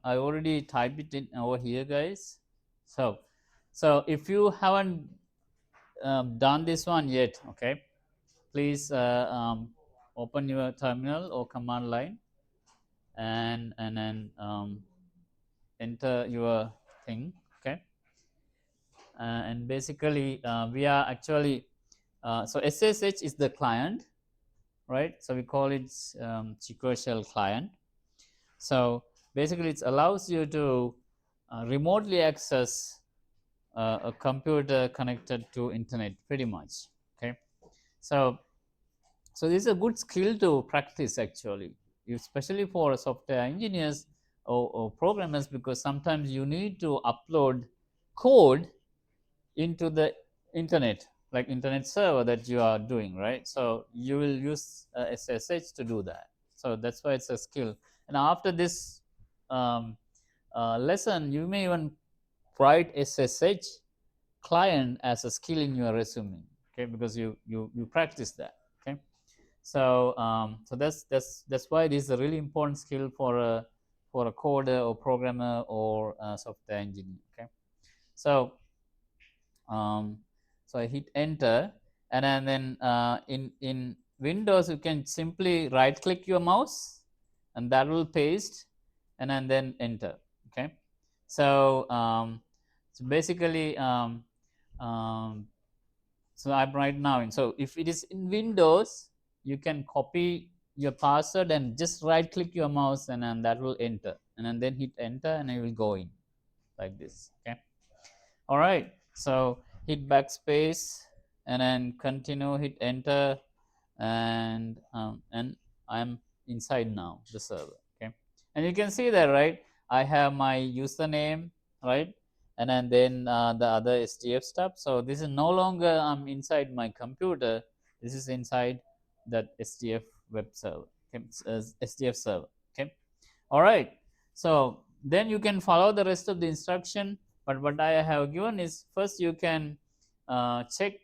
I already typed it in over here, guys. So if you haven't done this one yet, okay, please open your terminal or command line and then enter your thing, okay. And basically we are actually so SSH is the client, right? So we call it SQL shell client. So basically it allows you to remotely access a computer connected to internet pretty much, okay. So this is a good skill to practice actually, especially for software engineers or programmers, because sometimes you need to upload code into the internet, like internet server that you are doing, right? So you will use SSH to do that. So that's why it's a skill. And after this lesson, you may even write SSH client as a skill in your resume, okay, because you practice that, okay. So so that's why it is a really important skill for a coder or programmer or software engineer, okay. So um, so I hit enter, and then in Windows you can simply right click your mouse and that will paste, and then enter, okay. So so basically so I'm right now in, so if it is in Windows you can copy your password and just right click your mouse, and then that will enter, and then hit enter and it will go in like this, okay. All right, so hit backspace and then continue, hit enter, and I'm inside now the server, okay. And you can see that, right, I have my username, right, and then the other SDF stuff. So this is no longer I'm inside my computer, this is inside that SDF web server, okay, SDF server, okay. All right, so then you can follow the rest of the instruction, but what I have given is first you can check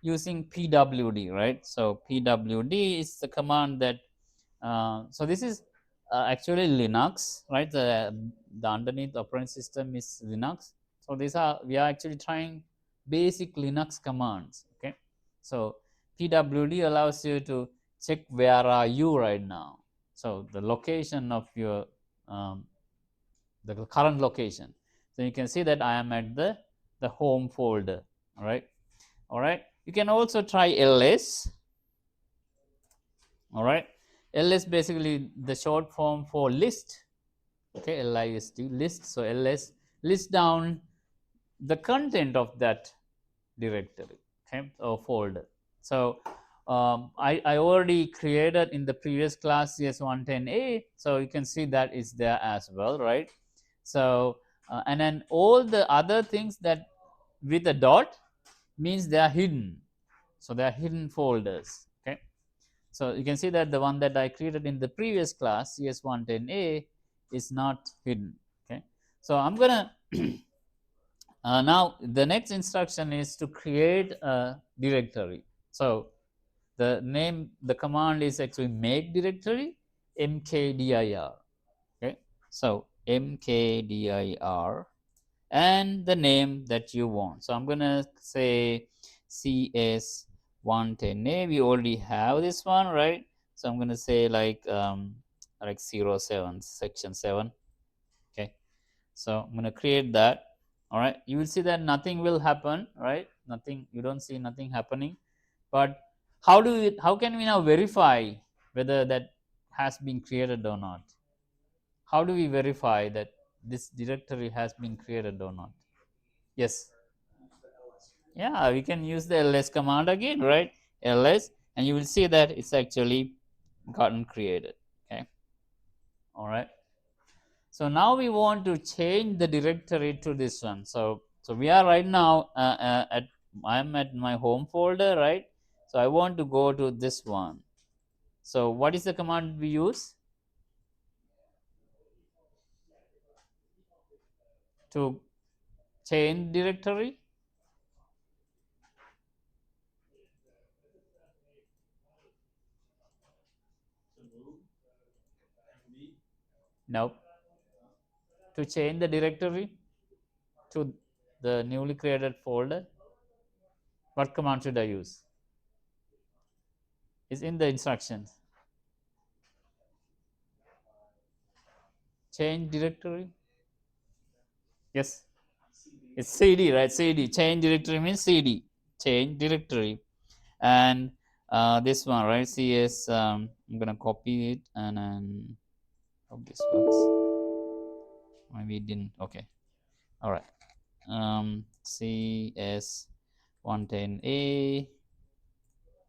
using pwd, right? So pwd is the command that so this is actually Linux, right? The underneath operating system is Linux. So these are, we are actually trying basic Linux commands, okay. So pwd allows you to check where are you right now, so the location of your um, the current location. So you can see that I am at the home folder, all right. All right, you can also try ls. All right, ls basically the short form for list, okay, list, list. So ls list down the content of that directory, okay, or folder. So I already created in the previous class CS110A, so you can see that is there as well, right? So and then all the other things that with a dot means they are hidden, so they are hidden folders, okay. So you can see that the one that I created in the previous class CS110A is not hidden, okay. So I'm gonna now the next instruction is to create a directory. So the name, the command is actually make directory mkdir, okay. So mkdir and the name that you want. So I'm gonna say CS110A. We already have this one, right? So I'm gonna say like 07 section 7, okay. So I'm gonna create that. All right, you will see that nothing will happen, right? Nothing, you don't see nothing happening. But how can we now verify whether that has been created or not? How do we verify that this directory has been created or not? Yes. Yeah, we can use the ls command again, right? ls, and you will see that it's actually gotten created, okay. All right, so now we want to change the directory to this one. So we are right now at, I'm at my home folder, right? So I want to go to this one. So what is the command we use to change directory? Nope. to change the directory to the newly created folder, what command should I use? It's in the instructions. Change directory. Yes, it's cd, right? Cd. Change directory means cd. Change directory. And this one, right? cs. I'm gonna copy it and then hope this works. Maybe it didn't. Okay. All right. cs 110a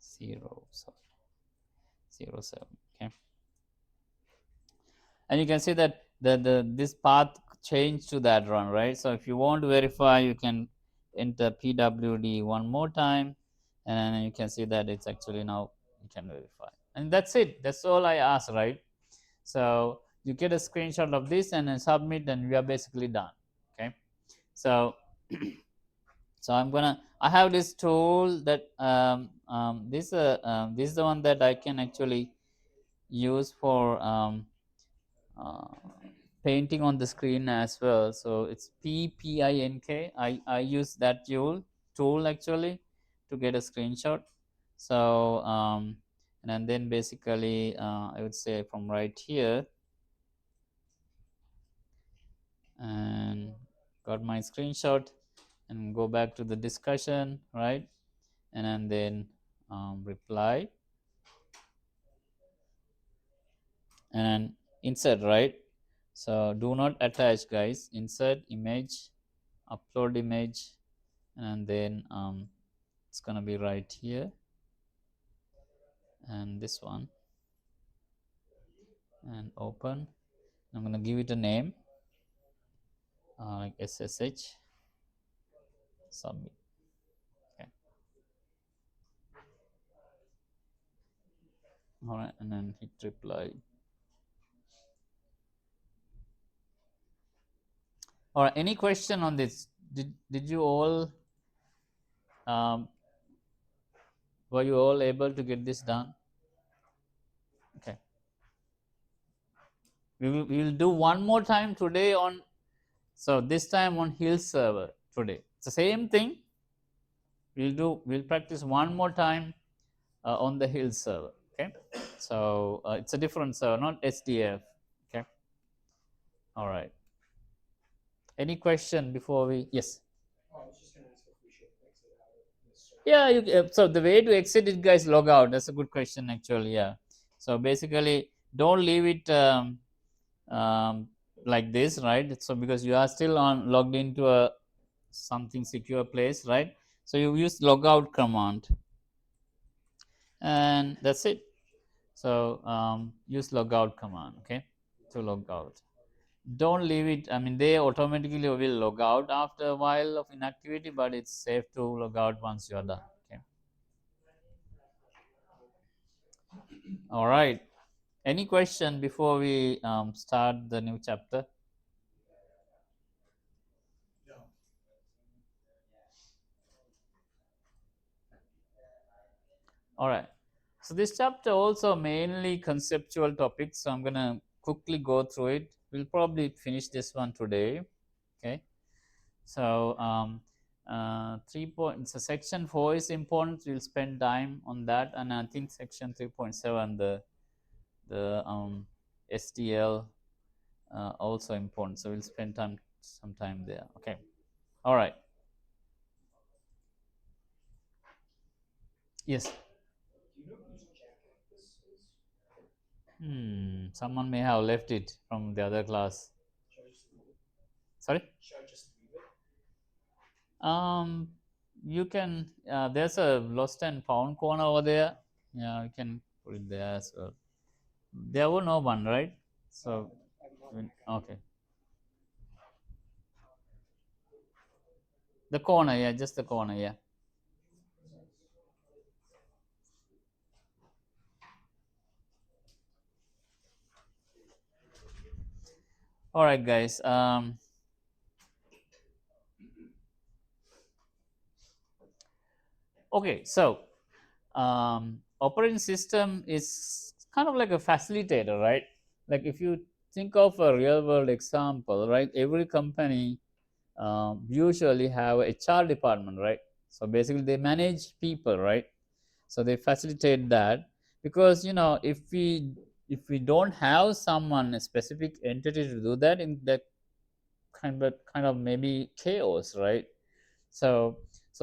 0 07. Okay. And you can see that the this path changed to that run, right? So if you want to verify, you can enter pwd one more time, and then you can see that it's actually now you can verify. And that's it. That's all I asked, right? So you get a screenshot of this and then submit, and we are basically done. Okay. So so I have this tool that this is the one that I can actually use for uh, painting on the screen as well. So it's PPINK. I use that tool actually to get a screenshot. So and then basically I would say from right here, and got my screenshot, and go back to the discussion, right? And then reply and insert, right? So do not attach, guys. Insert image, upload image, and then it's gonna be right here, and this one, and open. I'm gonna give it a name like SSH, submit. Okay. All right, and then hit reply. All right, any question on this? Did you all were you all able to get this done? Okay. We will do one more time today on, so this time on Hill server today. It's the same thing. We'll practice one more time on the Hill server. Okay. So it's a different server, not SDF. Okay. All right. Any question before we? Yes. Yeah. So the way to exit it, guys, log out. That's a good question, actually. Yeah. So basically, don't leave it like this, right? So because you are still logged into a something secure place, right? So you use logout command, and that's it. So use logout command, okay, to log out. Don't leave it. I mean, they automatically will log out after a while of inactivity, but it's safe to log out once you are done. Okay. All right. Any question before we start the new chapter? All right. So this chapter also mainly conceptual topics. So I'm gonna quickly go through it. We'll probably finish this one today. Okay. So 3 point. So section 4 is important. We'll spend time on that, and I think section 3.7, the STL also important. So we'll spend some time there. Okay. All right. Yes. Someone may have left it from the other class. Sorry. You can. There's a lost and found corner over there. Yeah, you can put it there as well. There were no one, right? So, okay. The corner, yeah, just the corner, yeah. All right, guys. Okay, so operating system is kind of like a facilitator, right? Like if you think of a real world example, right? Every company usually have a HR department, right? So basically they manage people, right? So they facilitate that, because if we don't have someone, a specific entity to do that, in that kind of maybe chaos, right? So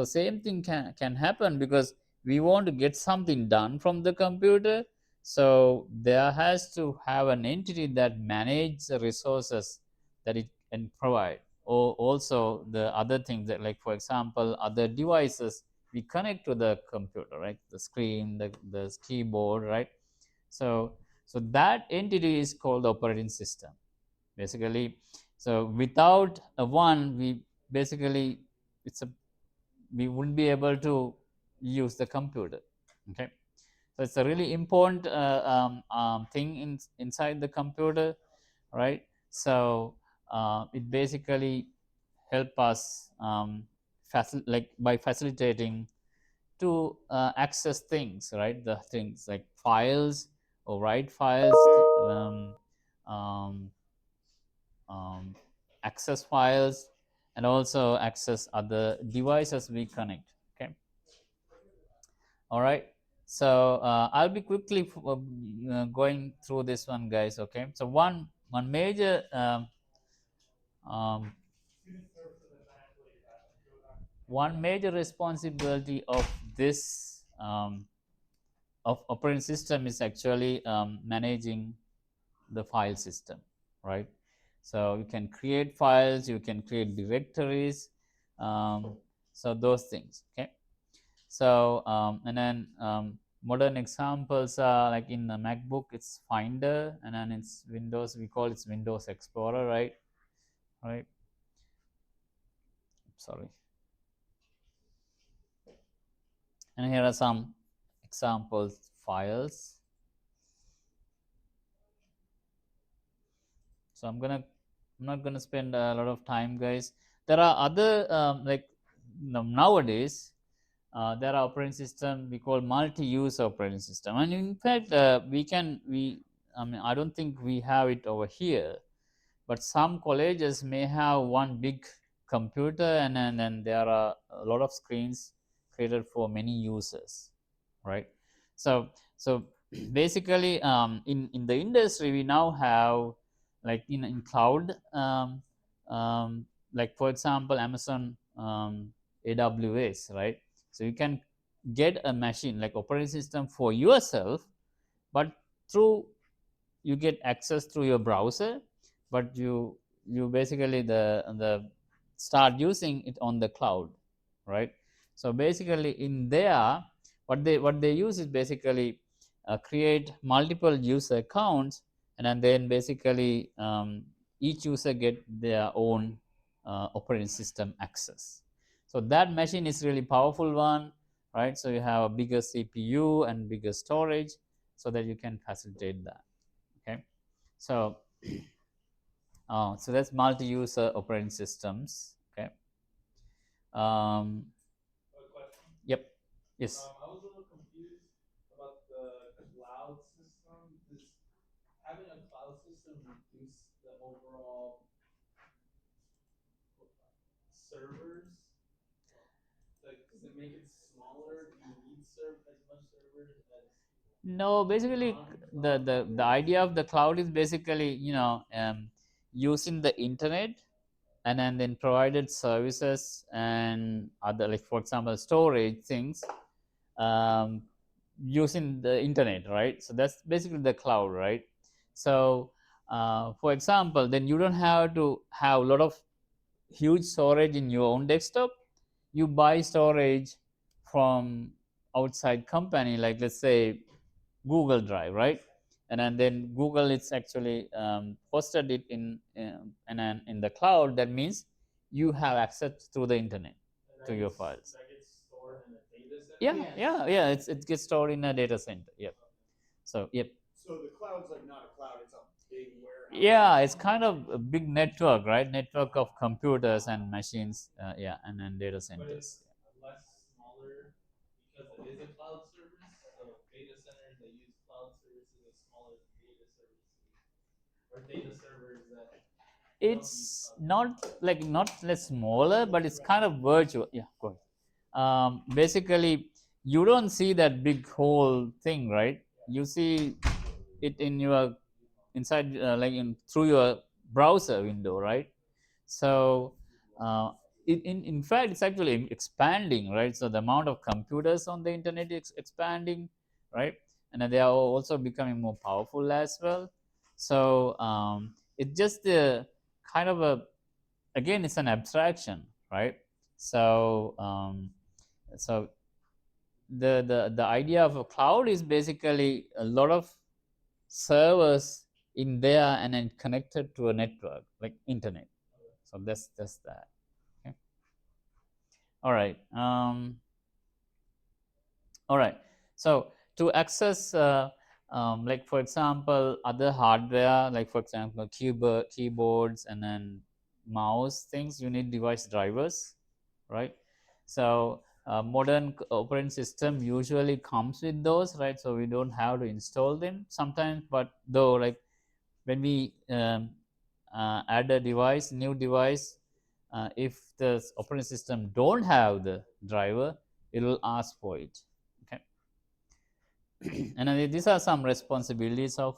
same thing can happen, because we want to get something done from the computer. So there has to have an entity that manage the resources that it can provide, or also the other things, that, like for example, other devices we connect to the computer, right? The screen, the keyboard, right? So that entity is called the operating system, basically. So without a one, we basically, it's a we wouldn't be able to use the computer. Okay, so it's a really important thing inside the computer, right? So it basically help us, like by facilitating to access things, right? The things like files, or write files, um, um, um, access files, and also access other devices we connect. Okay, all right. So I'll be quickly going through this one, guys. Okay, so one major um, one major responsibility of this of operating system is actually managing the file system, right? So you can create files, you can create directories, so those things. Okay, so and then modern examples are like in the MacBook, it's Finder, and then it's Windows, we call it Windows Explorer, right? Right. Sorry. And here are some examples files. So I'm not gonna spend a lot of time, guys. There are other like nowadays there are operating system we call multi-use operating system, and in fact we I mean, I don't think we have it over here, but some colleges may have one big computer, and then there are a lot of screens created for many users, right? So basically in the industry we now have, like in cloud, like for example Amazon, AWS, right? So you can get a machine like operating system for yourself, but through you get access through your browser, but you basically the start using it on the cloud, right? So basically in there, what they use is basically create multiple user accounts, and then basically each user get their own operating system access. So that machine is really powerful one, right? So you have a bigger CPU and bigger storage, so that you can facilitate that. Okay, so so that's multi-user operating systems. Okay. um, yep. Yes. No, basically the idea of the cloud is basically, using the internet, and then provided services and other, like for example storage things, um, using the internet, right? So that's basically the cloud, right? So for example, then you don't have to have a lot of huge storage in your own desktop. You buy storage from outside company, like let's say Google Drive, right? And then Google, it's actually hosted it in the cloud. That means you have access through the internet to your files. Yeah, it gets stored in a data center. Yep. So yep. Yeah, it's kind of a big network, right? Network of computers and machines. Yeah, and then data centers. It's not like not less smaller, but it's kind of virtual. Yeah, go ahead. Basically, you don't see that big whole thing, right? You see it in your inside, like through your browser window, right? So, in fact, it's actually expanding, right? So the amount of computers on the internet is expanding, right? And then they are also becoming more powerful as well. So it's just the kind of a, again, it's an abstraction, right? So so the idea of a cloud is basically a lot of servers in there and then connected to a network like internet. So that's that. Okay. All right. All right. So to access, like for example, other hardware, like for example, keyboards, and then mouse things, you need device drivers, right? So modern operating system usually comes with those, right? So we don't have to install them sometimes, but though, like when we add a device, new device, if the operating system don't have the driver, it will ask for it. Okay. And these are some responsibilities of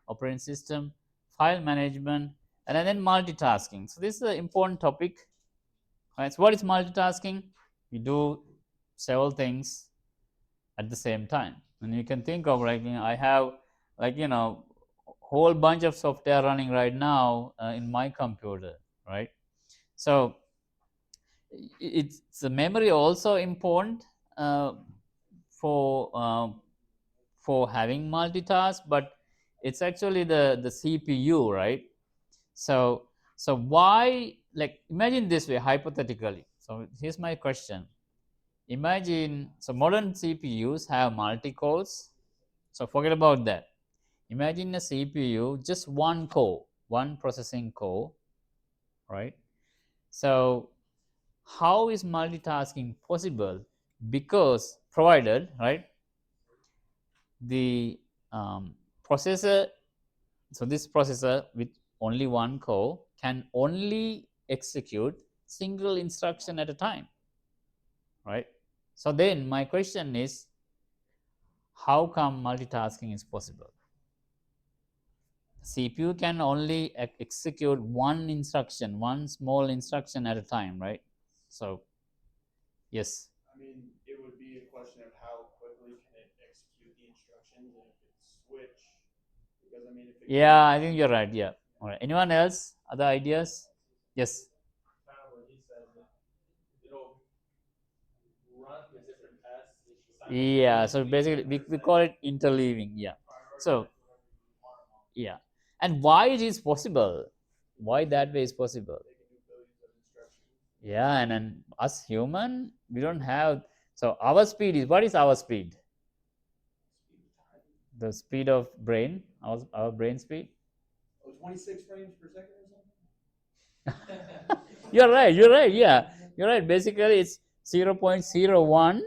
operating system: file management, and then multitasking. So this is an important topic, right? So what is multitasking? You do several things at the same time, and you can think of, like, I have, like, whole bunch of software running right now in my computer, right? So it's the memory also important uh, for uh, for having multitask, but it's actually the CPU, right? So so why, like, imagine this way hypothetically. So here's my question. Imagine, so modern CPUs have multi cores. So forget about that. Imagine a CPU, just one core, one processing core, right? So how is multitasking possible? Because provided, right, the processor, so this processor with only one core can only execute single instruction at a time, right? So then my question is, how come multitasking is possible? CPU can only execute one instruction, one small instruction at a time, right? So yes. Yeah, I think you're right. Yeah. All right. Anyone else? Other ideas? Yes. Yeah. So basically, we call it interleaving. Yeah. So yeah. And why it is possible? Why that way is possible? Yeah. And then us human, we don't have. So our speed is, what is our speed? The speed of brain, our brain speed. You're right. You're right. Yeah. You're right. Basically, it's 0.01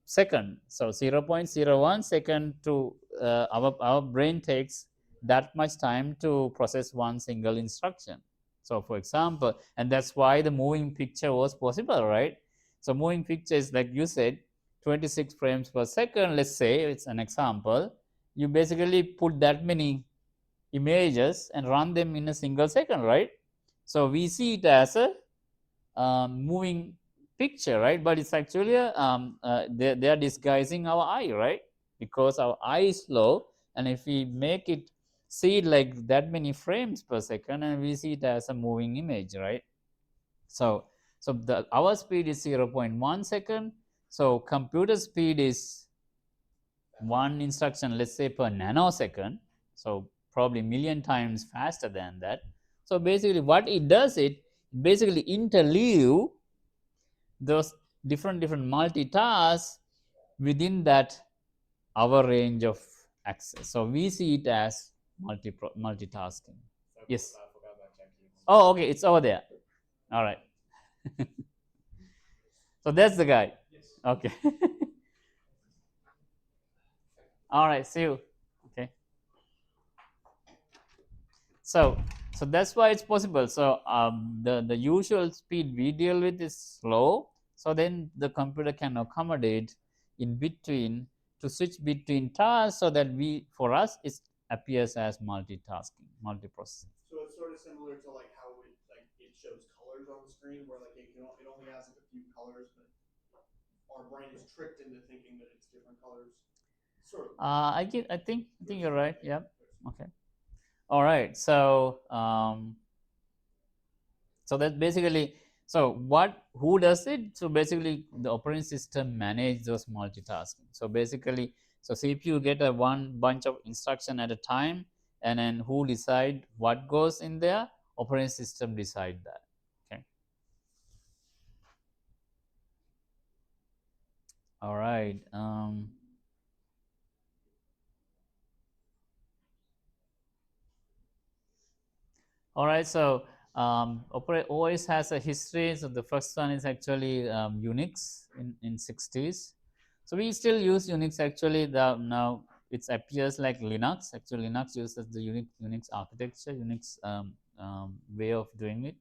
second. So 0.01 second to our brain takes that much time to process one single instruction. So for example, and that's why the moving picture was possible, right? So moving picture is, like you said, 26 frames per second. Let's say it's an example. You basically put that many images and run them in a single second, right? So we see it as a moving picture, right? But it's actually they are disguising our eye, right? Because our eye is slow, and if we make it see it like that many frames per second, and we see it as a moving image, right? So so our speed is 0.1 second. So computer speed is one instruction, let's say, per nanosecond. So probably million times faster than that. So basically what it does, it basically interleave those different multitasks within that our range of access. So we see it as multitasking. Yes. Oh, okay, it's over there. All right. So that's the guy. Okay. All right. See you. Okay. So that's why it's possible. So the usual speed we deal with is slow. So then the computer can accommodate in between to switch between tasks, so that we for us it appears as multitasking, multiprocessing. So it's sort of similar to like how it shows colors on the screen, where like it only has like a few colors, but our brain is tricked into thinking that it's different colors. Sort of. I think you're right. Yeah. Okay. All right. So that's basically, so what who does it? So basically the operating system manage those multitasking. So basically, so CPU get a one bunch of instruction at a time, and then who decide what goes in there? Operating system decide that. Okay. All right. All right, so OS has a history. So the first one is actually Unix in 60s. So we still use Unix actually. Now it appears like Linux. Actually, Linux uses the Unix architecture, Unix way of doing it.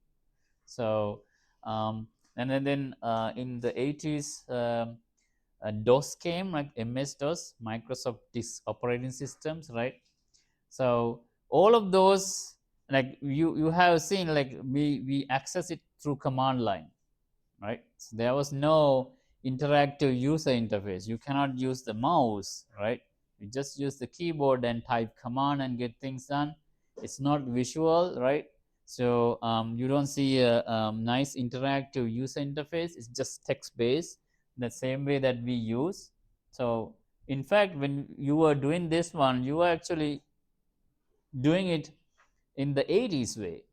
So and then in the 80s, DOS came, like MS DOS, Microsoft Disk Operating Systems, right? So all of those, like you have seen, like we access it through command line, right? So there was no interactive user interface. You cannot use the mouse, right? You just use the keyboard and type command and get things done. It's not visual, right? So you don't see a nice interactive user interface. It's just text based, the same way that we use. So in fact, when you were doing this one, you were actually doing it in the 80s way,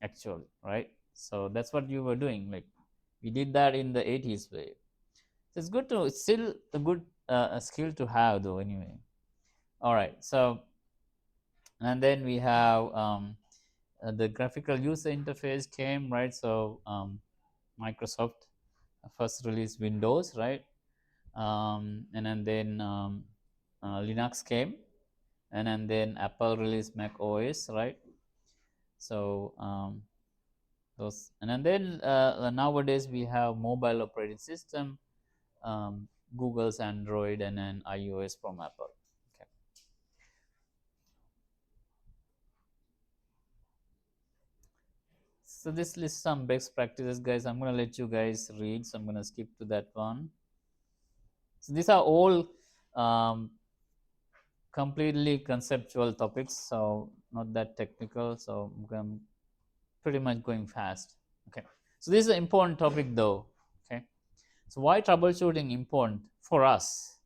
actually, right? So that's what you were doing, like we did that in the 80s way. So it's good to, it's still a good a skill to have though, anyway. All right, so and then we have the graphical user interface came, right? So Microsoft first released Windows, right? And then Linux came, and then Apple released Mac OS, right? So those, and then nowadays we have mobile operating system, Google's Android, and then iOS from Apple. Okay. So this lists some best practices, guys. I'm going to let you guys read, so I'm going to skip to that one. So these are all um, completely conceptual topics, so not that technical. So I'm pretty much going fast. Okay. So this is an important topic though. Okay. So why troubleshooting important for us?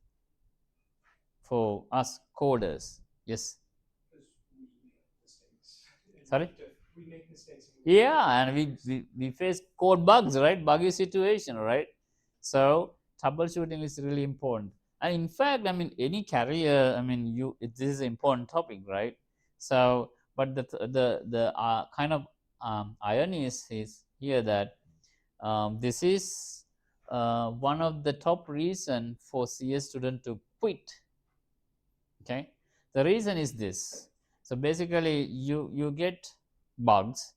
For us coders, yes. Sorry. We make mistakes. Yeah, and we face code bugs, right? Buggy situation, right? So troubleshooting is really important. And in fact, I mean, any career, I mean, this is an important topic, right? So but the kind of irony is here that this is one of the top reason for CS student to quit. Okay, the reason is this. So basically you get bugs,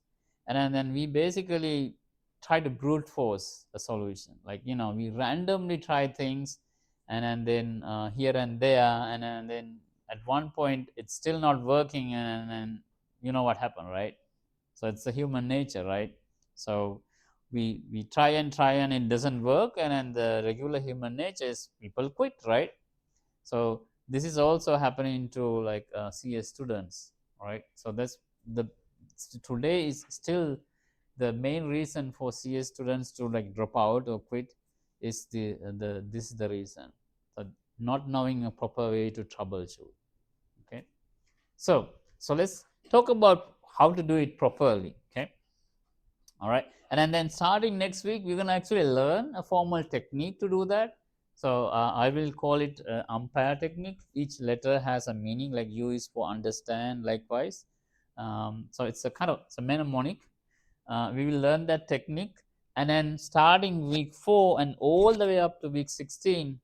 and then we basically try to brute force a solution, like we randomly try things, and then here and there, and then at one point it's still not working, and then you know what happened, right? So it's the human nature, right? So we try and try and it doesn't work, and then the regular human nature is people quit, right? So this is also happening to like CS students, right? So that's the today is still the main reason for CS students to like drop out or quit is the this is the reason. So not knowing a proper way to troubleshoot. Okay, so let's talk about how to do it properly. Okay, all right, and then starting next week we're going to actually learn a formal technique to do that. So I will call it umpire technique. Each letter has a meaning, like U is for understand, likewise. So it's a kind of, it's a mnemonic. We will learn that technique, and then starting week 4 and all the way up to week 16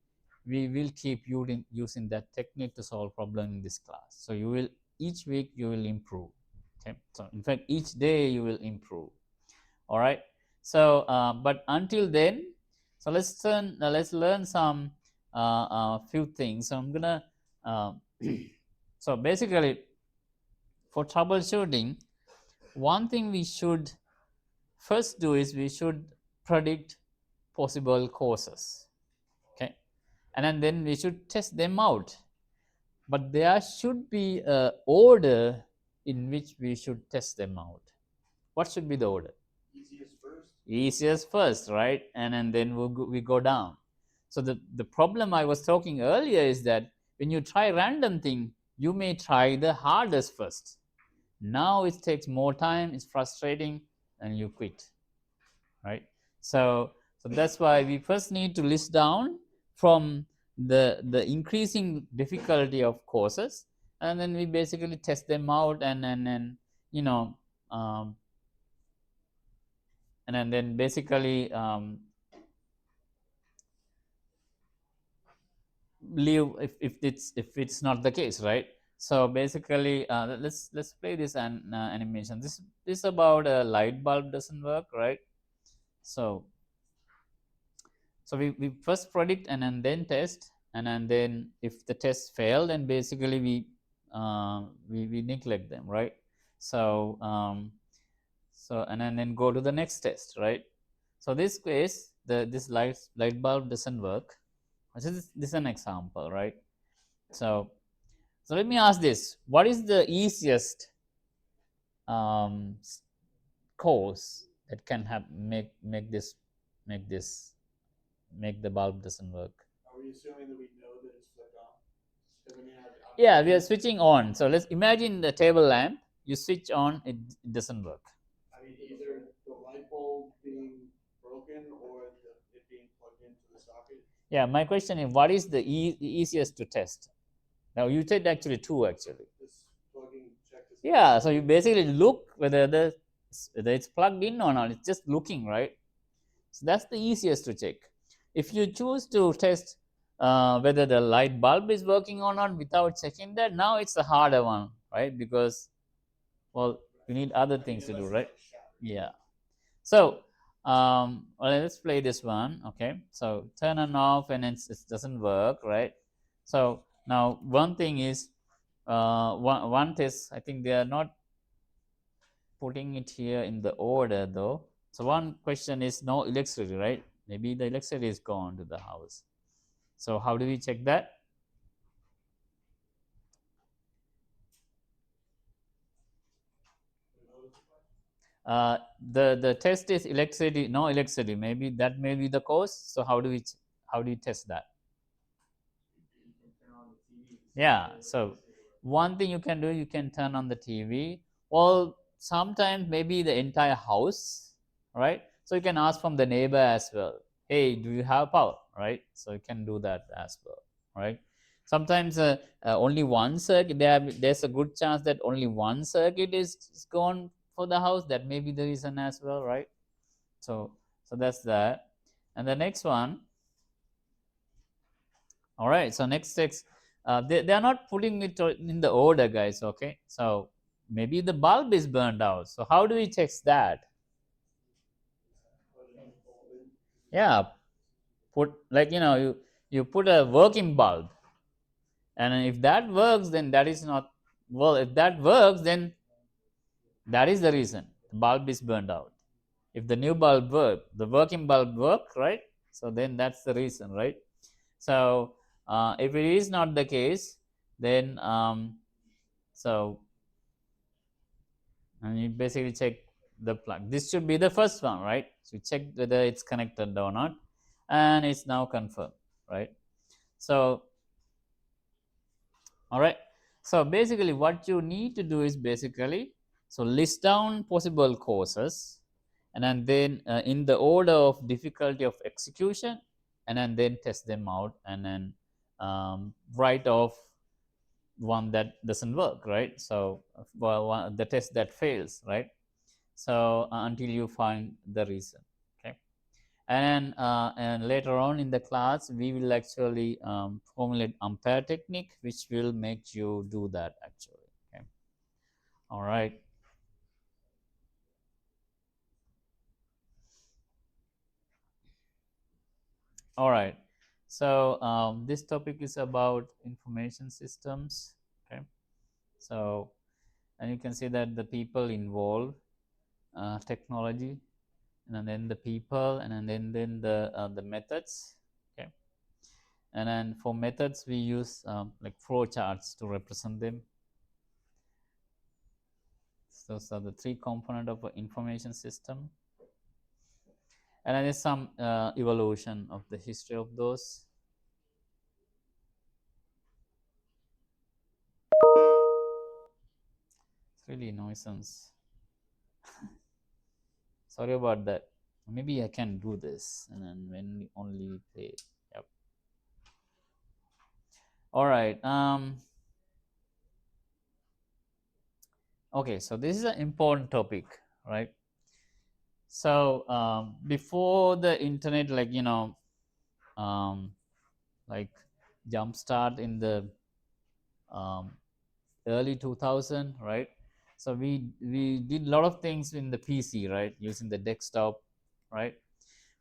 we will keep using that technique to solve problem in this class. So you will, each week you will improve. Okay, so in fact each day you will improve. All right, so but until then, so let's learn some few things. So I'm gonna uh, so basically for troubleshooting, one thing we should first do is we should predict possible causes. Okay, and then we should test them out, but there should be a order in which we should test them out. What should be the order? Easiest first. Easiest first, right? And then we go down. So the problem I was talking earlier is that when you try random thing, you may try the hardest first. Now it takes more time, it's frustrating, and you quit, right? So that's why we first need to list down from the increasing difficulty of courses, and then we basically test them out, and you know um, and then basically leave if it's not the case, right? So basically let's play this animation. This about a light bulb doesn't work, right? So we first predict and then test, and then if the test failed, then basically we neglect them, right? So and then go to the next test, right? So this case this light bulb doesn't work. This is an example, right? So let me ask this: what is the easiest um, cause that can have make this make the bulb doesn't work? Are we assuming that we know that it's flipped on? Because I mean, Yeah, we are switching on. So let's imagine the table lamp. You switch on, it doesn't work. I mean, either the light bulb being broken or it being plugged into the socket. Yeah, my question is, what is the easiest to test? Now you said actually two actually. This plugging check. This Yeah, so you basically look whether it's plugged in or not. It's just looking, right? So that's the easiest to check. If you choose to test whether the light bulb is working or not without checking that, now it's a harder one, right? Because, well, you need other things to do, right? Yeah. So well, let's play this one. Okay, so turn on off and it doesn't work, right? So now one thing is one test, I think they are not putting it here in the order though. So one question is no electricity, right? Maybe the electricity is gone to the house. So how do we check that? The test is electricity, no electricity. Maybe that may be the cause. So how do you test that? Yeah. So one thing you can do, you can turn on the TV. Well, sometimes maybe the entire house, right? So you can ask from the neighbor as well. Hey, do you have power? Right? So you can do that as well, right? Sometimes only one circuit. There's a good chance that only one circuit is gone for the house. That may be the reason as well, right? So that's that. And the next one. All right, so next text, they are not putting it in the order, guys. Okay, so maybe the bulb is burned out. So how do we check that? Yeah, put like you put a working bulb, and if that works, then that is not, well, if that works, then that is the reason the bulb is burned out. If the new bulb work, the working bulb work, right? So then that's the reason, right? So if it is not the case, then so and you basically check the plug. This should be the first one, right? So you check whether it's connected or not, and it's now confirmed, right? So all right, so basically what you need to do is basically, so list down possible causes, and then in the order of difficulty of execution, and then test them out, and then write off one that doesn't work, right? So the test that fails, right? So until you find the reason, okay? And later on in the class we will actually formulate Ampere technique, which will make you do that actually, okay? All right. All right. So this topic is about information systems. Okay. So, and you can see that the people involved, technology, and then the people, and then the methods. Okay. And then for methods, we use like flow charts to represent them. So, those are the three components of an information system. And then there's some evolution of the history of those. It's really nuisance. Sorry about that. Maybe I can do this, and then when we only play. Yep. All right. Okay, so this is an important topic, right? So before the internet, like like jumpstart in the um, early 2000, right? So we did a lot of things in the PC, right, using the desktop, right?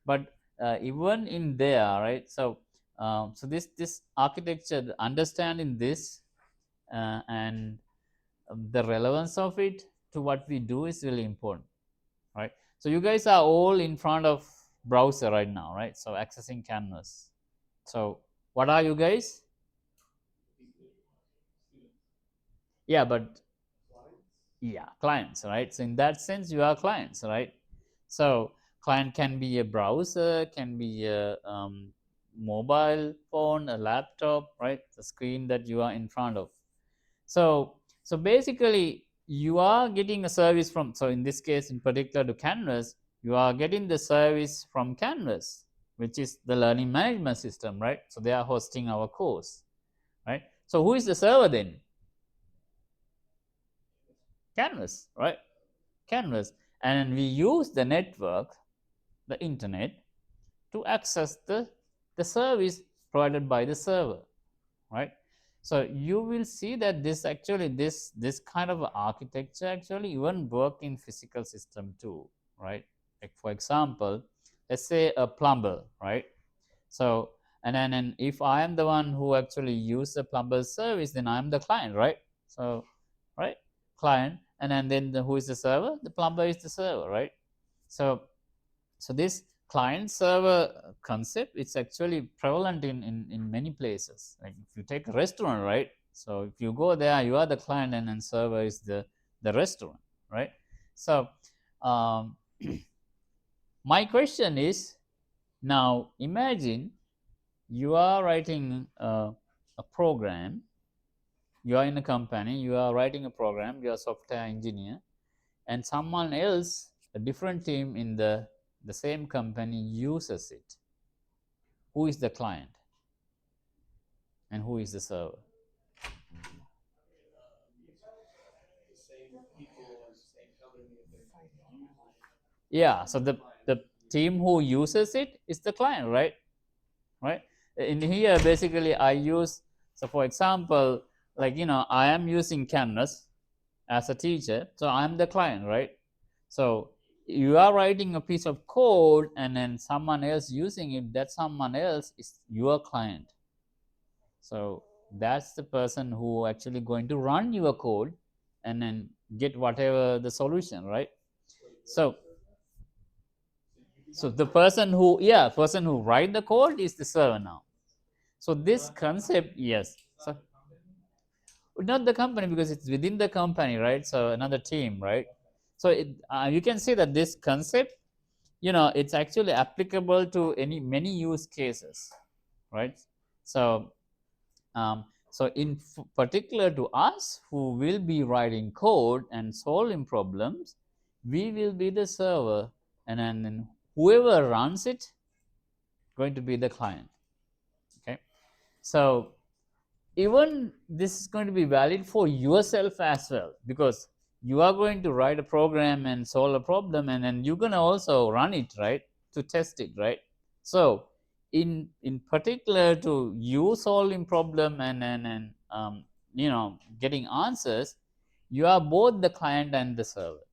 But even in there, right? So so this architecture, understanding this and the relevance of it to what we do is really important, right? So you guys are all in front of browser right now, right? So accessing Canvas. So what are you guys? Yeah, but yeah, clients, right? So in that sense, you are clients, right? So client can be a browser, can be a mobile phone, a laptop, right? The screen that you are in front of. So so basically you are getting a service from, so in this case in particular to Canvas, you are getting the service from Canvas, which is the learning management system, right? So they are hosting our course, right? So who is the server then? Canvas, right? Canvas. And we use the network, the internet, to access the service provided by the server, right? So you will see that this actually this kind of architecture actually even work in physical system too, right? Like for example, let's say a plumber, right? So and if I am the one who actually use the plumber service, then I am the client, right? So right, client, and then who is the server? The plumber is the server, right? So so this client server concept, it's actually prevalent in many places. Like if you take a restaurant, right? So if you go there, you are the client, and then server is the restaurant, right? So um, my question is, now imagine you are writing a program, you are in a company, you are writing a program, you are a software engineer, and someone else, a different team in the same company uses it. Who is the client and who is the server? The same people or same company if they use it. Yeah, so the team who uses it is the client, right? Right. In here, basically, I use, so for example, like I am using Canvas as a teacher, so I'm the client, right? So you are writing a piece of code, and then someone else using it. That someone else is your client. So that's the person who actually going to run your code and then get whatever the solution, right? So so the person who, yeah, person who write the code is the server now. So this concept, yes. So not the company, because it's within the company, right? So another team, right? So you can see that this concept, it's actually applicable to many use cases, right? So so in particular to us who will be writing code and solving problems, we will be the server, and then whoever runs it going to be the client. Okay, so even this is going to be valid for yourself as well, because you are going to write a program and solve a problem, and then you're going to also run it, right, to test it, right? So in particular to you solving problem and getting answers, you are both the client and the server,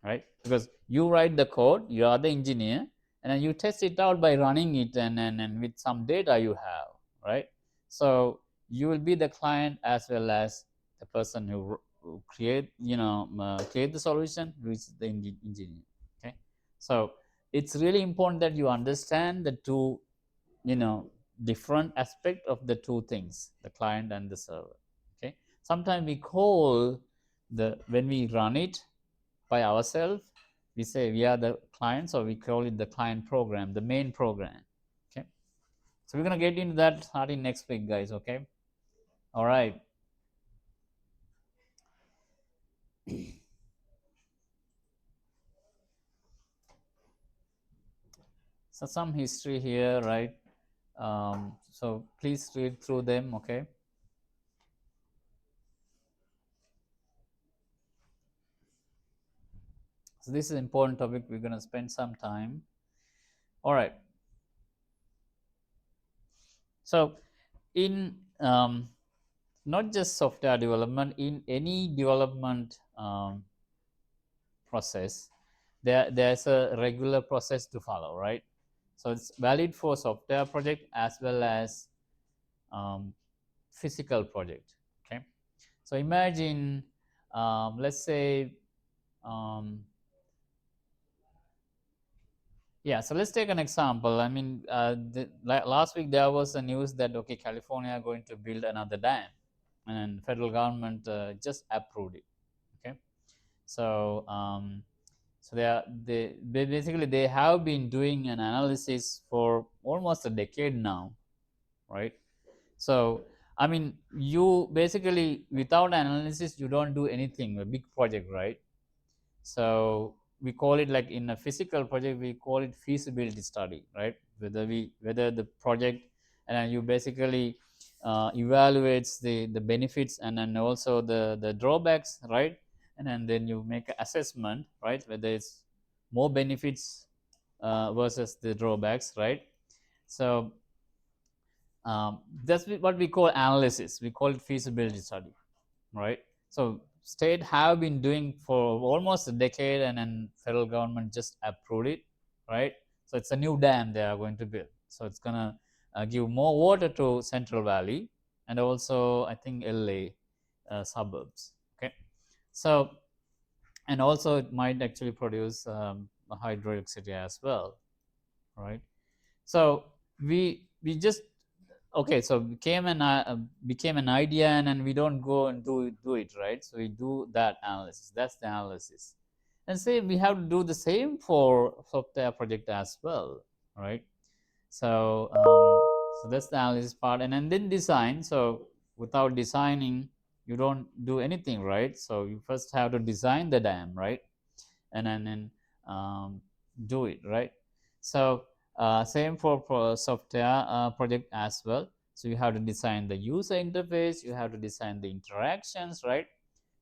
right? Because you write the code, you are the engineer, and then you test it out by running it and with some data you have, right? So you will be the client as well as the person who create create the solution, which is the engineer. Okay, so it's really important that you understand the two, different aspect of the two things, the client and the server. Okay, sometimes we call the when we run it by ourselves, we say we are the clients, or we call it the client program, the main program. Okay, so we're going to get into that starting next week, guys. Okay, all right. So some history here, right? So please read through them. Okay, so this is an important topic, we're going to spend some time. All right, so in not just software development, in any development process, there's a regular process to follow, right? So it's valid for software project as well as physical project. Okay, so imagine, let's say, yeah, so let's take an example. I mean, last week there was a news that, okay, California are going to build another dam, and federal government just approved it. Okay, so so they basically they have been doing an analysis for almost a decade now, right? So I mean, you basically, without analysis you don't do anything, a big project, right? So we call it, like in a physical project we call it feasibility study, right? Whether the project, and then you basically evaluates the benefits and then also the drawbacks, right? And then you make an assessment, right, whether it's more benefits versus the drawbacks, right? So that's what we call analysis, we call it feasibility study, right? So state have been doing for almost a decade, and then federal government just approved it, right? So it's a new dam they are going to build. So it's gonna give more water to Central Valley and also I think LA suburbs. Okay, so and also it might actually produce hydroelectricity as well, right? So we just, okay, so became an idea, and then we don't go and do it, right? So we do that analysis, that's the analysis. And say we have to do the same for software project as well, right? So so that's the analysis part, and then design. So without designing you don't do anything, right? So you first have to design the dam, right? And then do it, right? So same for software project as well. So you have to design the user interface, you have to design the interactions, right?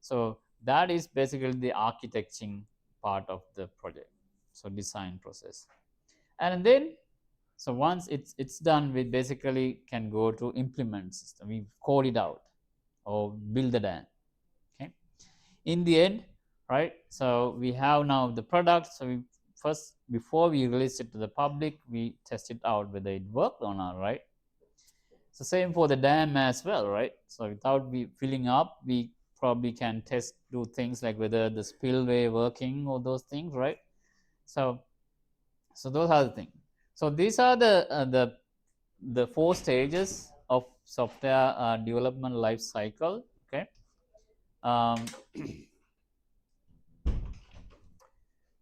So that is basically the architecting part of the project, so design process. And then, so once it's done, we basically can go to implement system, we code it out or build the dam. Okay, in the end, right? So we have now the product. So we first, before we release it to the public, we test it out whether it worked or not, right? So same for the dam as well, right? So without we filling up, we probably can test, do things like whether the spillway working or those things, right? So so those are the things. So these are the four stages of software development life cycle. Okay, um,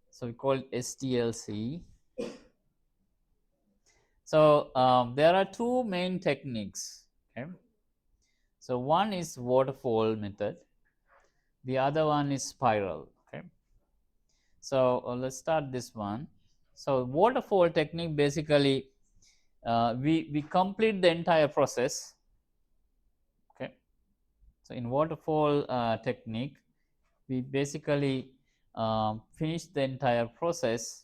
so we call it SDLC. So there are two main techniques. Okay, so one is waterfall method, the other one is spiral. Okay, so let's start this one. So waterfall technique, basically we complete the entire process. Okay, so in waterfall technique, we basically finish the entire process,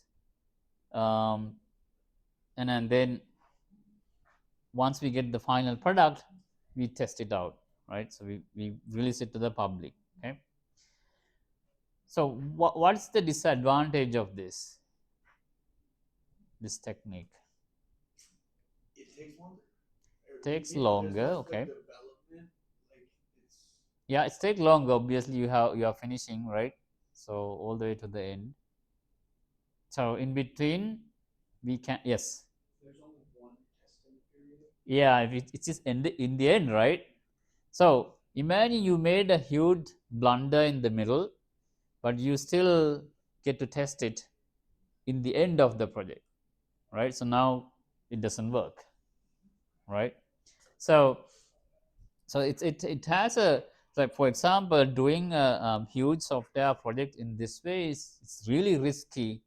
um, and then once we get the final product, we test it out, right? So we release it to the public. Okay, so what's the disadvantage of this? this technique? It takes longer. Takes There's longer, less, okay. development. Like it's Yeah, it's take longer. Obviously, you are finishing, right? So all the way to the end. So in between, we can, yes, there's only one testing period. yeah, it is in the end, right? So imagine you made a huge blunder in the middle, but you still get to test it in the end of the project, right? So now it doesn't work, right? So it has a, like, for example, doing a huge software project in this way is, it's really risky,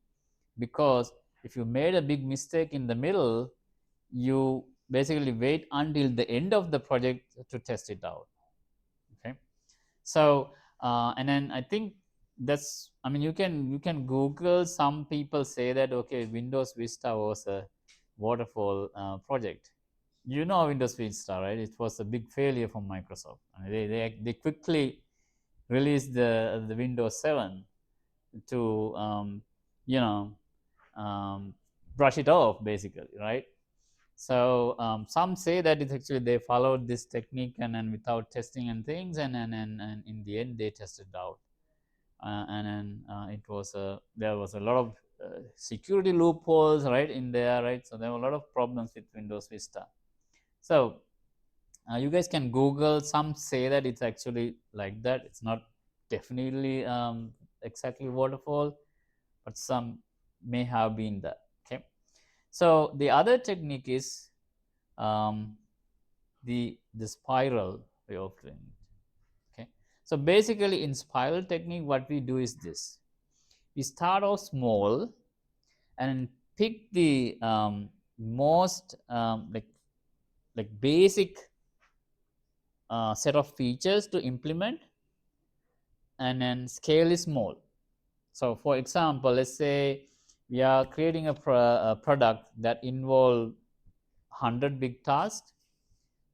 because if you made a big mistake in the middle, you basically wait until the end of the project to test it out. Okay, so and then I think that's, I mean, you can Google. Some people say that, okay, Windows Vista was a waterfall project. You know Windows Vista, right? It was a big failure for Microsoft. I mean, they quickly released the Windows 7 to you know brush it off, basically, right? So some say that it's actually they followed this technique and without testing and things, and in the end they tested out, and then it was there was a lot of security loopholes, right, in there, right? So there were a lot of problems with Windows Vista. So you guys can Google. Some say that it's actually like that. It's not definitely exactly waterfall, but some may have been that. Okay. So the other technique is um, the spiral way of doing it. Okay. So basically, in spiral technique, what we do is this: we start off small and pick the most like basic set of features to implement, and then scale is small. So for example, let's say we are creating a product that involve 100 big tasks,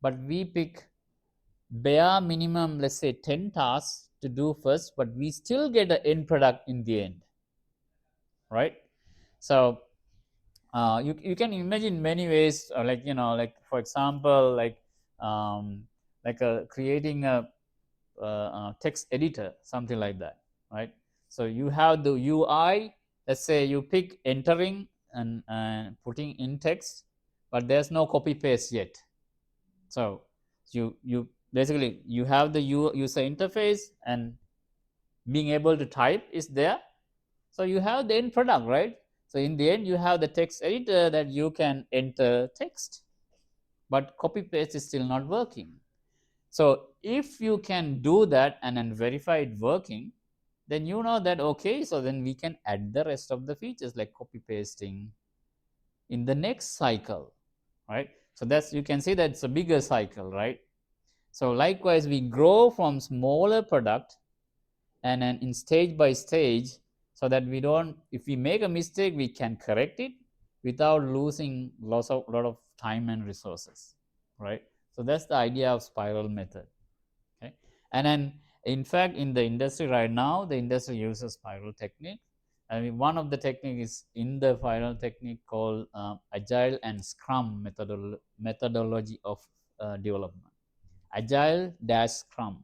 but we pick bare minimum, let's say 10 tasks to do first, but we still get the end product in the end, right? So you can imagine many ways, like, like, for example, um, like creating a text editor, something like that, right? So you have the UI. Let's say you pick entering and putting in text, but there's no copy paste yet. So you basically you have the user interface, and being able to type is there. So you have the end product, right? So in the end, you have the text editor that you can enter text, but copy paste is still not working. So if you can do that and then verify it working, then you know that, okay, so then we can add the rest of the features like copy pasting in the next cycle, right? So that's, you can see that it's a bigger cycle, right? So likewise, we grow from smaller product and then in stage by stage, so that we don't, if we make a mistake, we can correct it without losing lot of time and resources, right? So that's the idea of spiral method. Okay, and then in fact in the industry right now, the industry uses spiral technique. I mean, one of the technique is in the spiral technique called agile and scrum methodology of development, agile dash scrum.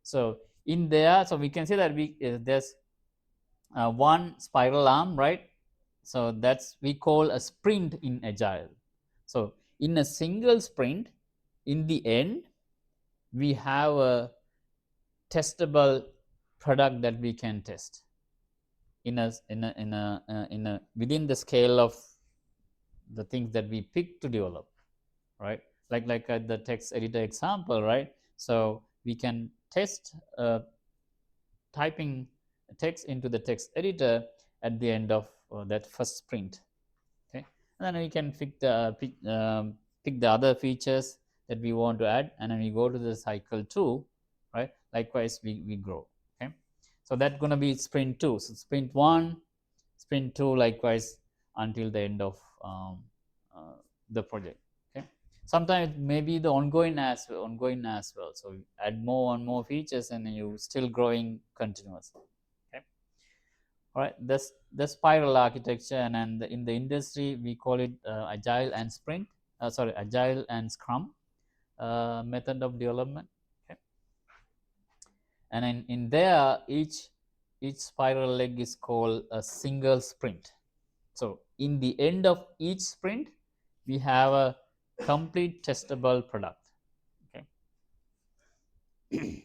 So in there, so we can see that there's one spiral arm, right? So that's we call a sprint in agile. So in a single sprint, in the end, we have a testable product that we can test in a within the scale of the things that we pick to develop, right? Like the text editor example, right? So we can test typing text into the text editor at the end of that first sprint. Okay, and then we can pick the other features that we want to add, and then we go to the cycle 2, right? Likewise, we grow. Okay, so that's going to be sprint 2. So sprint 1, sprint 2, likewise, until the end of uh, the project. Okay, sometimes it may be the ongoing as well. So add more and more features, and you still growing continuously. Okay, All right, that's the spiral architecture, and then in the industry we call it agile and sprint. Agile and Scrum method of development. Okay. And in there, each spiral leg is called a single sprint. So in the end of each sprint, we have a complete testable product. Okay.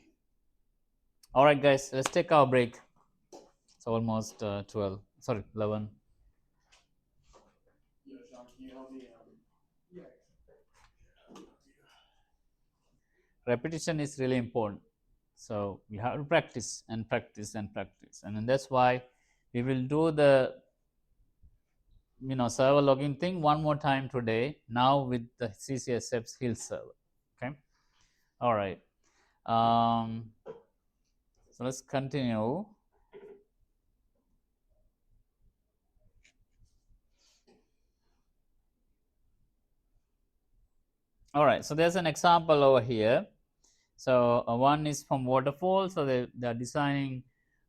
All right, guys, let's take our break. It's almost 12. Sorry, 11. Yeah, Sean, can you help me? Yeah. Repetition is really important. So you have to practice and practice and practice, and then that's why we will do the server login thing one more time today. Now with the CCSF's Hill server. Okay. All right. So let's continue. All right. So there's an example over here. So one is from Waterfall. So they are designing,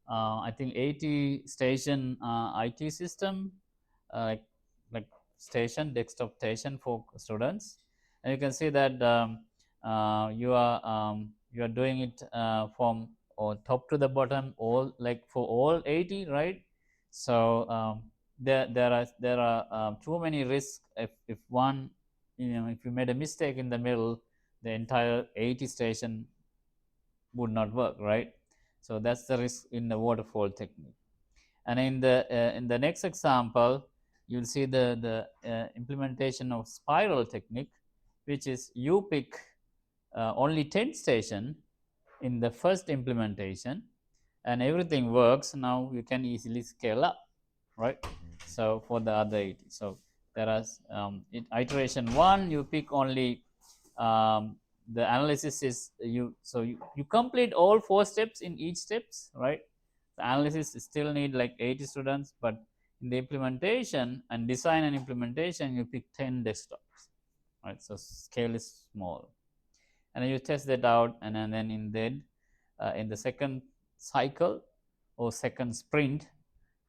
I think, 80 station IT system, like station, desktop station for students. And you can see that you are doing it from or top to the bottom, all like for all 80, right? So there are too many risks if one, if you made a mistake in the middle, the entire 80 station would not work, right? So that's the risk in the waterfall technique. And in the next example, you'll see the implementation of spiral technique, which is you pick only 10 station in the first implementation, and everything works. Now you can easily scale up, right? So for the other 80, so there are in iteration 1, you pick only the analysis is you complete all 4 steps in each steps, right? The analysis still need like 80 students, but in the implementation and design and implementation, you pick 10 desktops, right? So scale is small, and then you test that out, and then in the second cycle or second sprint,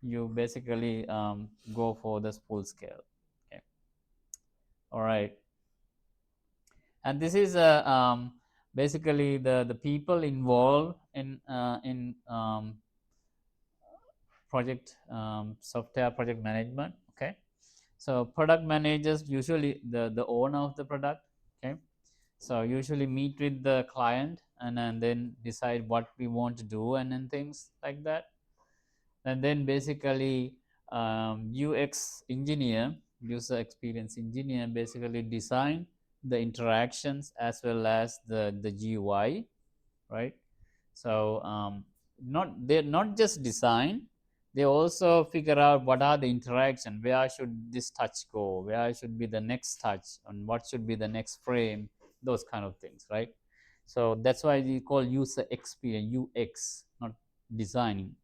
you basically go for the full scale. Okay. All right. And this is basically the people involved in project software project management. Okay. So product managers, usually the owner of the product. Okay. So usually meet with the client and then decide what we want to do and then things like that. And then basically UX engineer, user experience engineer, basically design the interactions as well as the GUI, right? So they're not just design, they also figure out what are the interaction, where should this touch go, where should be the next touch, and what should be the next frame, those kind of things, right? So that's why we call user experience UX, not designing,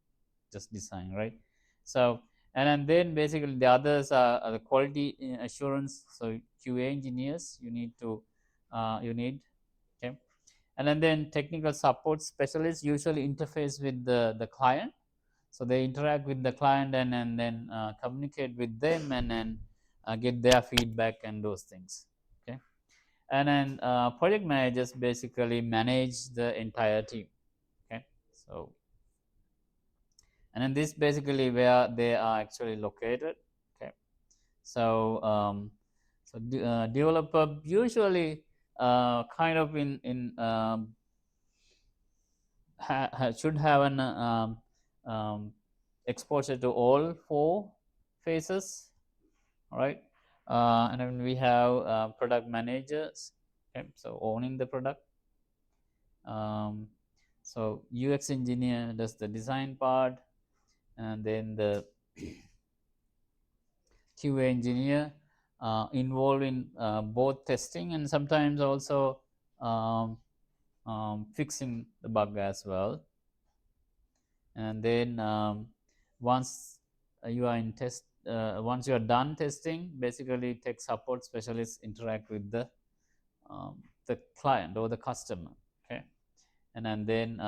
just design, right? So and then basically the others are the quality assurance, so QA engineers you need to you need. Okay. And then technical support specialists usually interface with the client, so they interact with the client and then communicate with them and then get their feedback and those things. Okay. And then project managers basically manage the entire team. Okay. So and then this basically where they are actually located. Okay. So developer usually kind of in should have an exposure to all 4 phases, right? And then we have product managers. Okay. So owning the product. So UX engineer does the design part, and then the QA engineer involved in both testing and sometimes also um, fixing the bug as well. And then once you are in test, once you are done testing, basically tech support specialists interact with the client or the customer. Okay. And then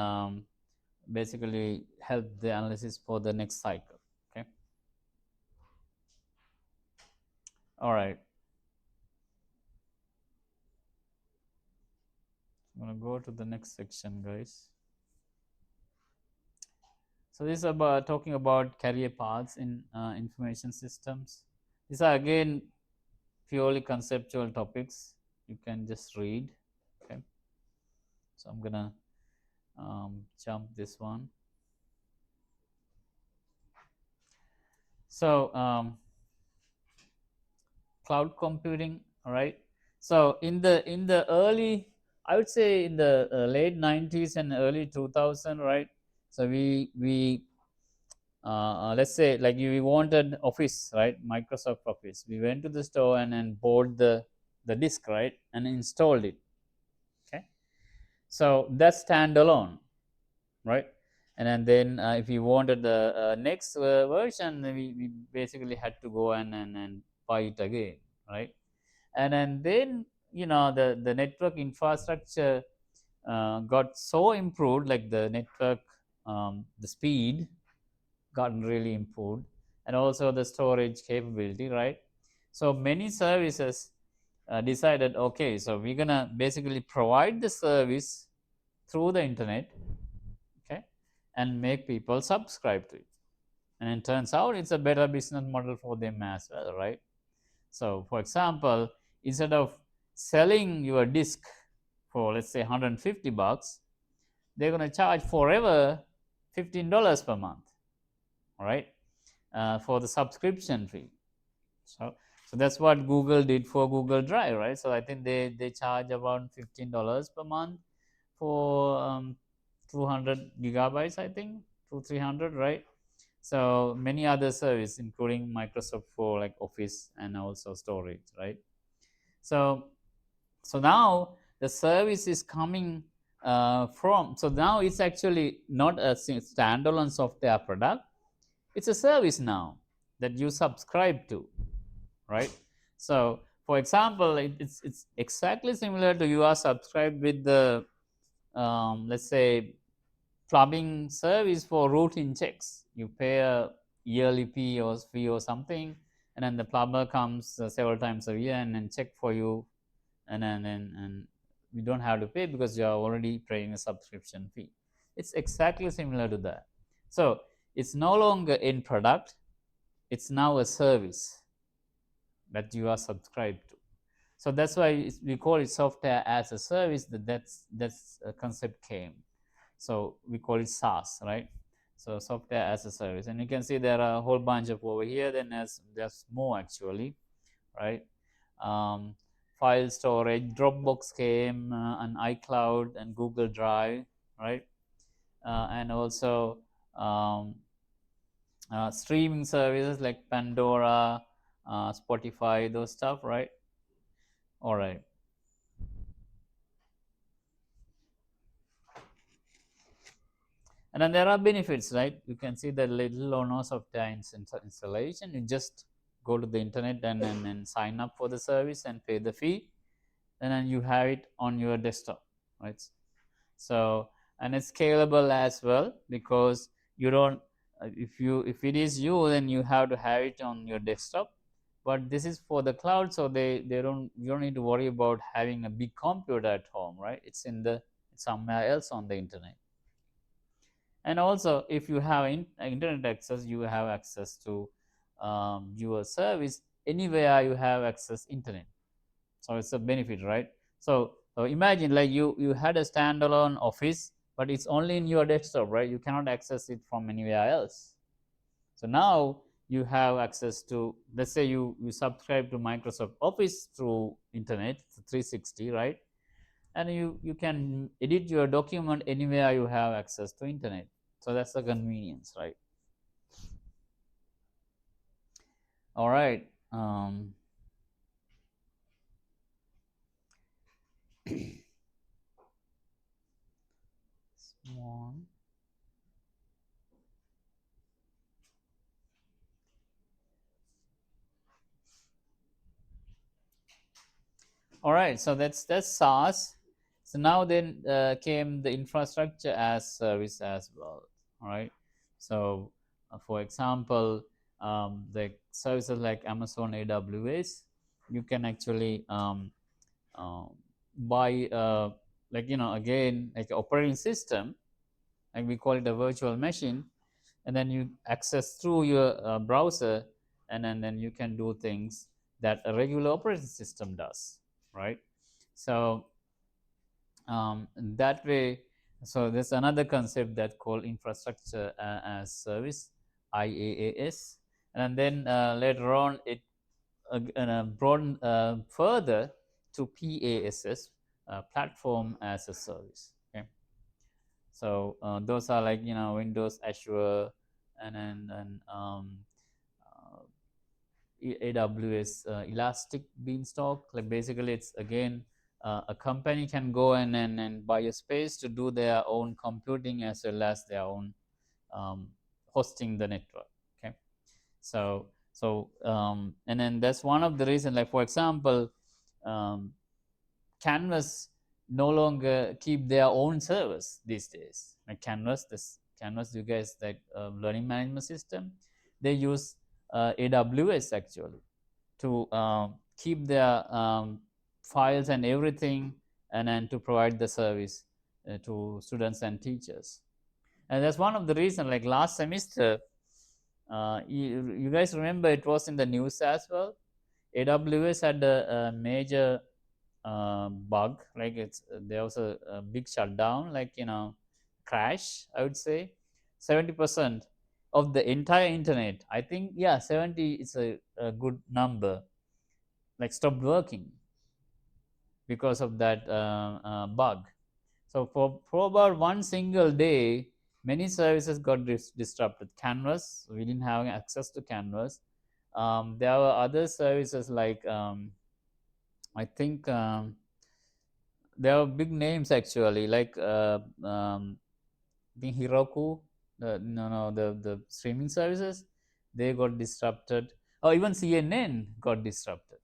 basically help the analysis for the next cycle. All right. I'm going to go to the next section, guys. So this is about talking about career paths in information systems. These are again purely conceptual topics. You can just read. Okay. So I'm gonna jump this one. So cloud computing. All right. So in the early, I would say in the late 90s and early 2000, right? So we let's say like we wanted Office, right? Microsoft Office. We went to the store and then bought the disk, right, and installed it. Okay. So that's standalone, right? And then if you wanted the next version, we basically had to go and buy it again, right? And then the network infrastructure got so improved, like the network, the speed gotten really improved, and also the storage capability, right? So many services decided, okay, so we're gonna basically provide the service through the internet, okay, and make people subscribe to it. And it turns out it's a better business model for them as well, right? So for example, instead of selling your disk for, let's say, 150 bucks, they're going to charge forever $15 per month, all right, for the subscription fee. So that's what Google did for Google Drive, right? So I think they charge around $15 per month for 200 gigabytes, I think, 300, right? So many other services, including Microsoft for like Office and also storage, right? So now the service is coming from, so now it's actually not a standalone software product, it's a service now that you subscribe to, right? So for example, it's exactly similar to you are subscribed with the let's say plumbing service for routine checks. You pay a yearly fee or something, and then the plumber comes several times a year and then check for you, and you don't have to pay because you are already paying a subscription fee. It's exactly similar to that. So it's no longer in product, it's now a service that you are subscribed to. So that's why we call it software as a service. That's a concept came. So we call it SaaS, right? So software as a service, and you can see there are a whole bunch of over here. Then there's more actually, right? Um, File storage, Dropbox came, and iCloud and Google Drive, right? And also streaming services like Pandora, Spotify, those stuff, right? All right. And then there are benefits, right? You can see the little or no software installation. You just go to the internet and sign up for the service and pay the fee, and then you have it on your desktop, right? So, and it's scalable as well, because you don't if it is you, then you have to have it on your desktop. But this is for the cloud, so you don't need to worry about having a big computer at home, right? It's somewhere else on the internet. And also, if you have internet access, you have access to your service anywhere you have access internet. So it's a benefit, right? So imagine like you had a standalone Office, but it's only in your desktop, right? You cannot access it from anywhere else. So now you have access to, let's say you subscribe to Microsoft Office through internet, 360, right? And you can edit your document anywhere you have access to internet. So that's the convenience, right? All right. One. All right, so that's SaaS. So now then came the infrastructure as service as well. All right. So for example, the services like Amazon AWS, you can actually buy like again like operating system, like we call it a virtual machine, and then you access through your browser, and then you can do things that a regular operating system does, right? So that way, so there's another concept that called infrastructure as service, IaaS, and then later on it broadened further to PaaS, platform as a service. Okay, so those are like Windows, Azure, and then AWS Elastic Beanstalk. Like basically, it's again a company can go and buy a space to do their own computing as well as their own hosting the network. Okay, so and then that's one of the reasons. Like for example, Canvas no longer keep their own servers these days. Like Canvas, you guys, that learning management system, they use AWS actually to keep their files and everything, and then to provide the service to students and teachers. And that's one of the reasons. Like last semester, you guys remember it was in the news as well. AWS had a major bug, like there was a big shutdown, like crash, I would say. 70% of the entire internet, I think, yeah, 70 is a good number, like stopped working because of that bug. So for about one single day, many services got disrupted. Canvas, we didn't have access to Canvas. There were other services like I think there are big names actually, like the Heroku, the streaming services, they got disrupted, or even CNN got disrupted,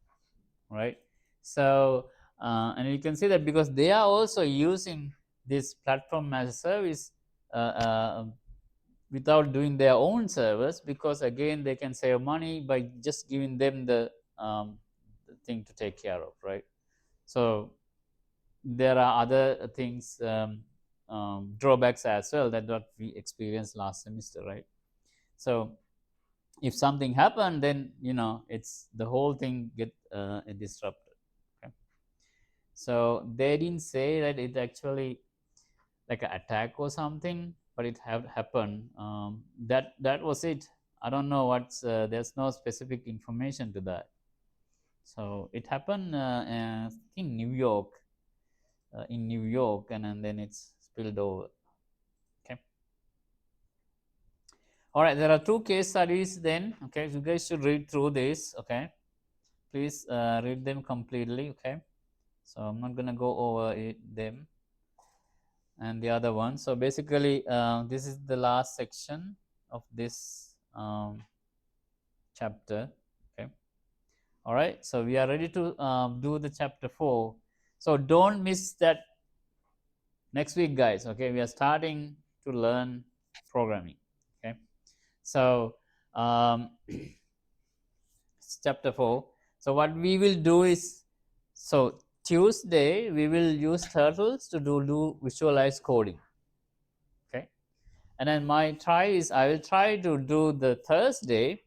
right? So and you can see that because they are also using this platform as a service without doing their own servers, because again they can save money by just giving them the thing to take care of, right? So there are other things, drawbacks as well, that what we experienced last semester, right? So if something happened, then it's the whole thing get disrupted. Okay, so they didn't say that it actually like an attack or something, but it have happened. That was it. I don't know what's there's no specific information to that. So it happened in New York, and then it's spilled over. Okay, all right, there are two case studies then. Okay, you guys should read through this. Okay, please read them completely. Okay, so I'm not gonna go over them and the other one. So basically this is the last section of this chapter. Okay, all right, so we are ready to do the chapter 4. So don't miss that next week, guys. Okay, we are starting to learn programming. Okay, so chapter 4. So what we will do is, so Tuesday we will use turtles to do visualize coding. Okay, and then my try is I will try to do the Thursday,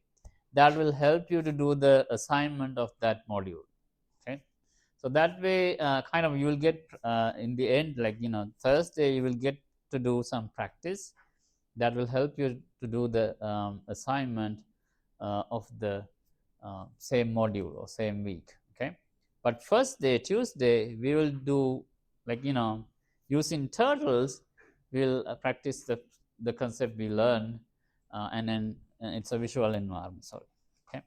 that will help you to do the assignment of that module. Okay, so that way kind of you will get in the end, like Thursday you will get to do some practice that will help you to do the assignment of the same module or same week. Okay, but first day, Tuesday, we will do like using turtles, we'll practice the concept we learned, and then it's a visual environment. Sorry. Okay,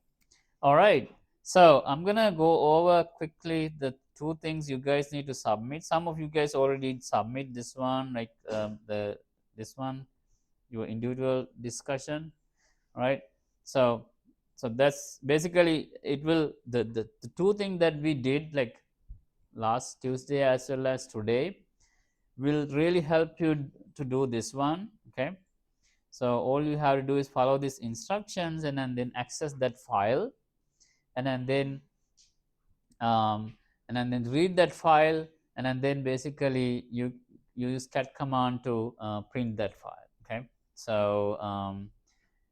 all right, so I'm gonna go over quickly the two things you guys need to submit. Some of you guys already submit this one, like this one, your individual discussion, right? So that's basically it. Will the two things that we did, like last Tuesday as well as today, will really help you to do this one. Okay, so all you have to do is follow these instructions, and then access that file, and then and then read that file, and then basically you use cat command to print that file. Okay, so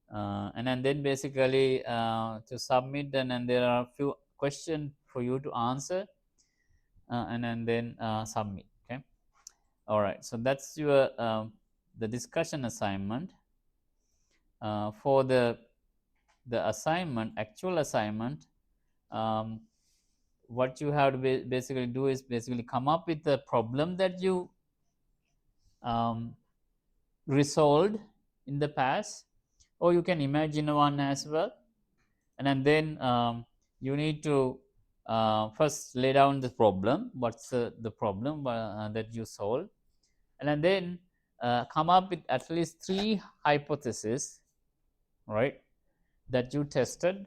and then basically to submit, and there are a few questions for you to answer, and then submit. Okay, all right. So that's your the discussion assignment. For the assignment, actual assignment, what you have to basically do is basically come up with the problem that you resolved in the past, or you can imagine one as well, and then you need to first lay down the problem, what's the problem that you solve, and then come up with at least 3 hypotheses, right, that you tested,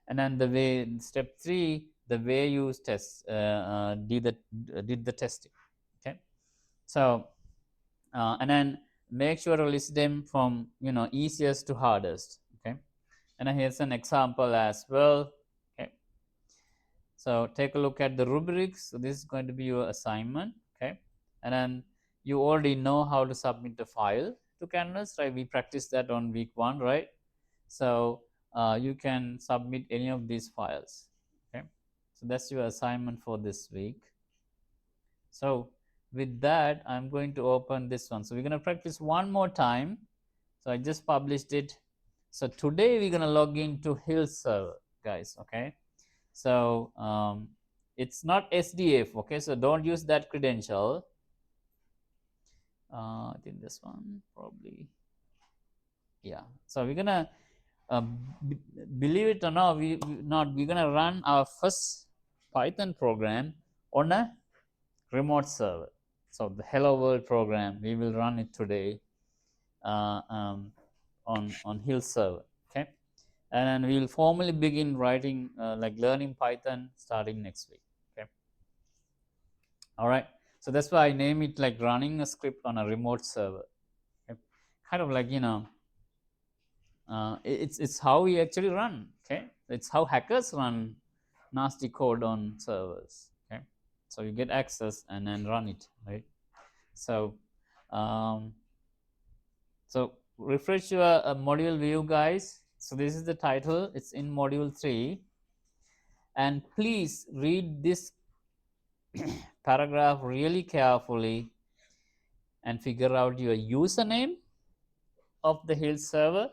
and then the way step 3, the way you did the testing. Okay, so and then make sure to list them from easiest to hardest. Okay, and here's an example as well. Okay, so take a look at the rubrics. So this is going to be your assignment. Okay, and then you already know how to submit the file to Canvas, right? We practiced that on week 1, right? So you can submit any of these files. Okay, so that's your assignment for this week. So with that, I'm going to open this one. So we're going to practice one more time. So I just published it. So today we're going to log into Hills server, guys. Okay, so it's not SDF. Okay, so don't use that credential. I think this one probably, yeah. So we're gonna believe it or not, we're gonna run our first Python program on a remote server. So the Hello World program, we will run it today on Hills server. Okay, and then we will formally begin writing like learning Python starting next week. Okay, all right. So that's why I name it like running a script on a remote server. Okay, kind of like it's how we actually run. Okay, it's how hackers run nasty code on servers. Okay, so you get access and then run it, right? So so refresh your module view, guys. So this is the title, it's in module 3, and please read this paragraph really carefully and figure out your username of the Hills server,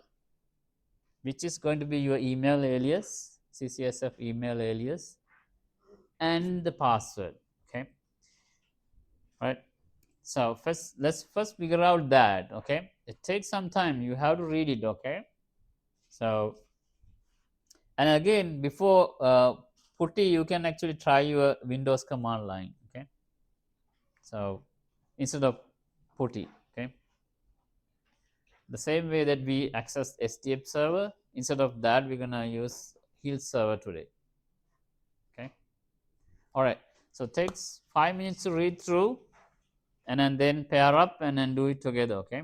which is going to be your email alias, CCSF email alias, and the password. Okay, right? So let's first figure out that. Okay, it takes some time, you have to read it. Okay, so and again, before putty, you can actually try your Windows command line. Okay, so instead of putty. Okay, the same way that we access SDF server, instead of that we're gonna use Hills server today. Okay, all right, so it takes 5 minutes to read through, and then pair up and then do it together. Okay,